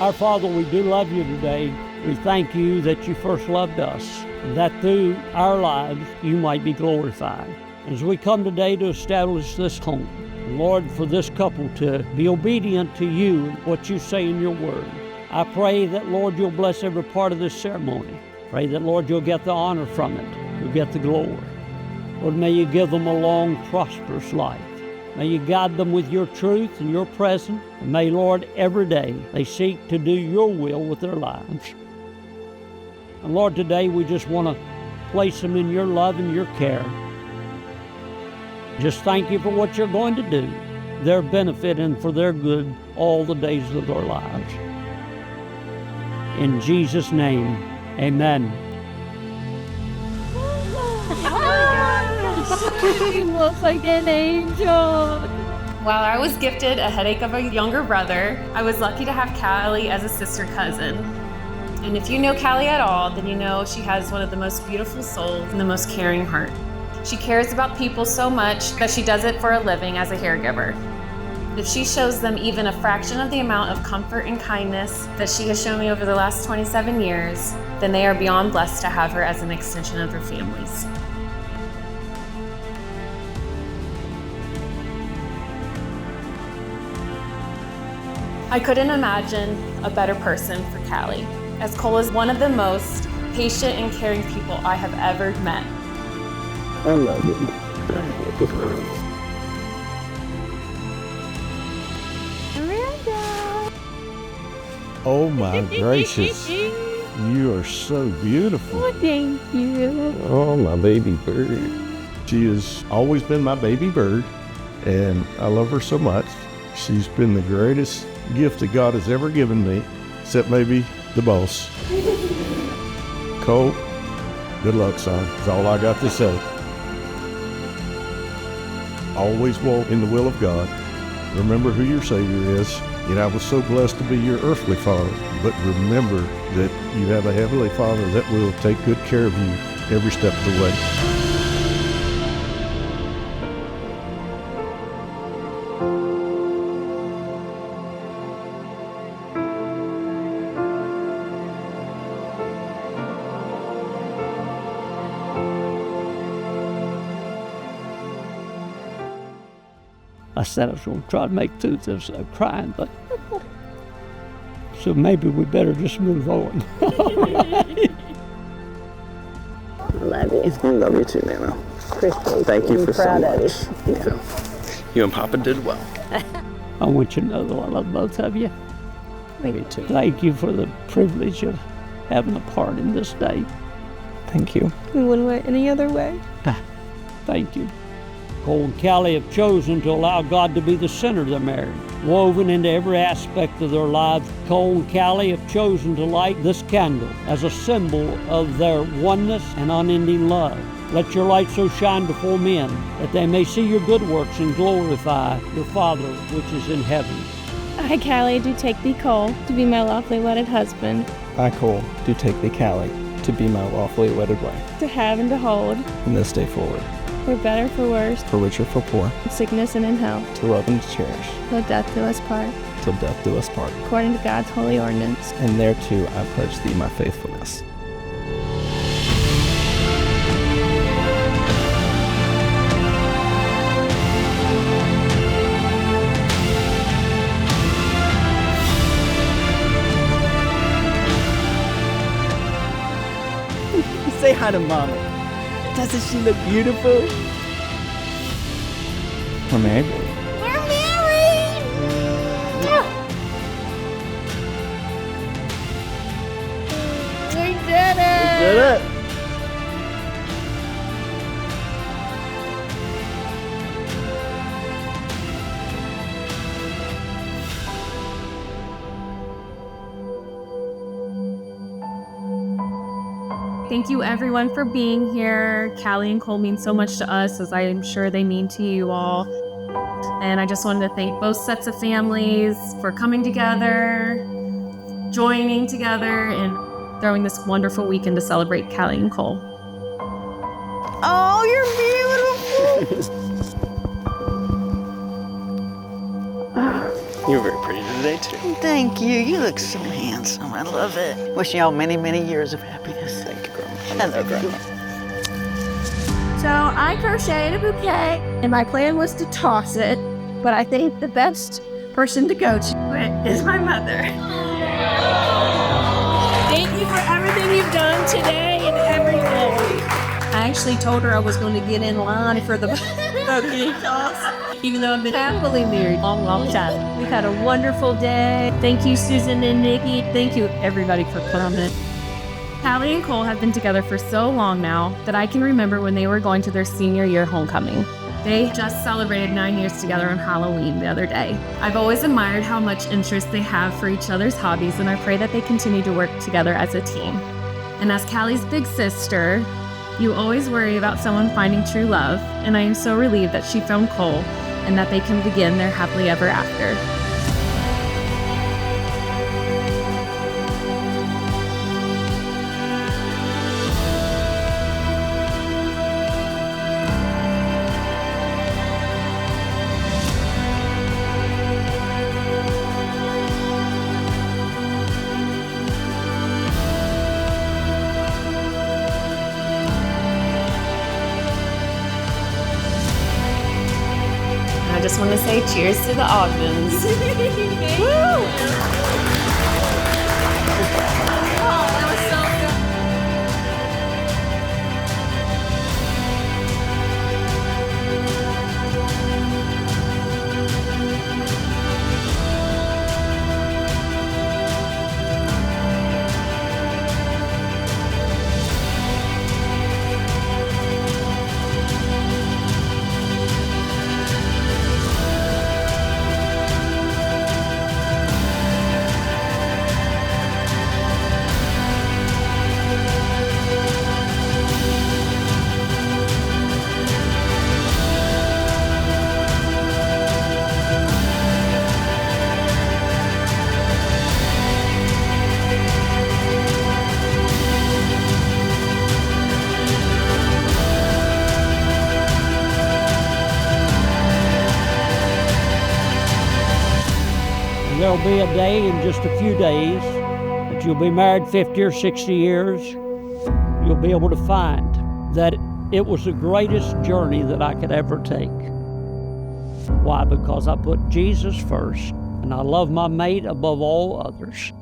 Our Father, we do love you today. We thank you that you first loved us, and that through our lives you might be glorified. As we come today to establish this home, Lord, for this couple to be obedient to you and what you say in your word, I pray that, Lord, you'll bless every part of this ceremony. Pray that, Lord, you'll get the honor from it. You'll get the glory. Lord, may you give them a long, prosperous life. May you guide them with your truth and your presence. And may, Lord, every day they seek to do your will with their lives. And Lord, today we just want to place them in your love and your care. Just thank you for what you're going to do, their benefit and for their good all the days of their lives. In Jesus' name, amen. He looks like an angel. While I was gifted a headache of a younger brother, I was lucky to have Callie as a sister cousin. And if you know Callie at all, then you know she has one of the most beautiful souls and the most caring heart. She cares about people so much that she does it for a living as a caregiver. If she shows them even a fraction of the amount of comfort and kindness that she has shown me over the last 27 years, then they are beyond blessed to have her as an extension of their families. I couldn't imagine a better person for Callie, as Cole is one of the most patient and caring people I have ever met. I love you. Amanda! Oh my gracious. You are so beautiful. Oh, thank you. Oh, my baby bird. She has always been my baby bird, and I love her so much. She's been the greatest gift that God has ever given me, except maybe the boss. Cole, good luck, son. That's all I got to say. Always walk in the will of God. Remember who your Savior is. And I was so blessed to be your earthly father. But remember that you have a heavenly Father that will take good care of you every step of the way. I said I was going to try to make through this crying, but so maybe we better just move on. Love you. I love you too, Nana. Thank you for so much. Yeah. You and Papa did well. I want you to know that I love both of you. Me too. Thank you for the privilege of having a part in this day. Thank you. We wouldn't want it any other way. Thank you. Cole and Callie have chosen to allow God to be the center of their marriage, woven into every aspect of their lives. Cole and Callie have chosen to light this candle as a symbol of their oneness and unending love. Let your light so shine before men that they may see your good works and glorify your Father which is in heaven. I, Callie, do take thee, Cole, to be my lawfully wedded husband, I, Cole, do take thee, Callie, to be my lawfully wedded wife, to have and to hold, from this day forward, for better, for worse, for richer, for poor, in sickness and in health, to love and to cherish, till death do us part, till death do us part. according to God's holy ordinance. And thereto I pledge thee my faithfulness. Say hi to Mama. Doesn't she look beautiful? We're married. We're married! We did it! Did it? Thank you everyone for being here. Callie and Cole mean so much to us, as I am sure they mean to you all. And I just wanted to thank both sets of families for coming together, joining together, and throwing this wonderful weekend to celebrate Callie and Cole. Oh, you're beautiful! You're very pretty today. today, too. Thank you. You look so handsome. I love it. Wishing y'all many, many years of happiness. Thank you, Grandma. I love you. So I crocheted a bouquet, and my plan was to toss it, but I think the best person to go to is my mother. Thank you for everything you've done today and every day. I actually told her I was going to get in line for the bouquet toss, even though I've been happily married a long, long time. We've had a wonderful day. Thank you, Susan and Nikki. Thank you, everybody, for coming. Callie and Cole have been together for so long now that I can remember when they were going to their senior year homecoming. They just celebrated 9 years together on Halloween the other day. I've always admired how much interest they have for each other's hobbies, and I pray that they continue to work together as a team. And as Callie's big sister, you always worry about someone finding true love, and I am so relieved that she found Cole and that they can begin their happily ever after. I just want to say cheers to the Ogdens. Woo! There'll be a day in just a few days that you'll be married 50 or 60 years. You'll be able to find that it was the greatest journey that I could ever take. Why? Because I put Jesus first, and I love my mate above all others.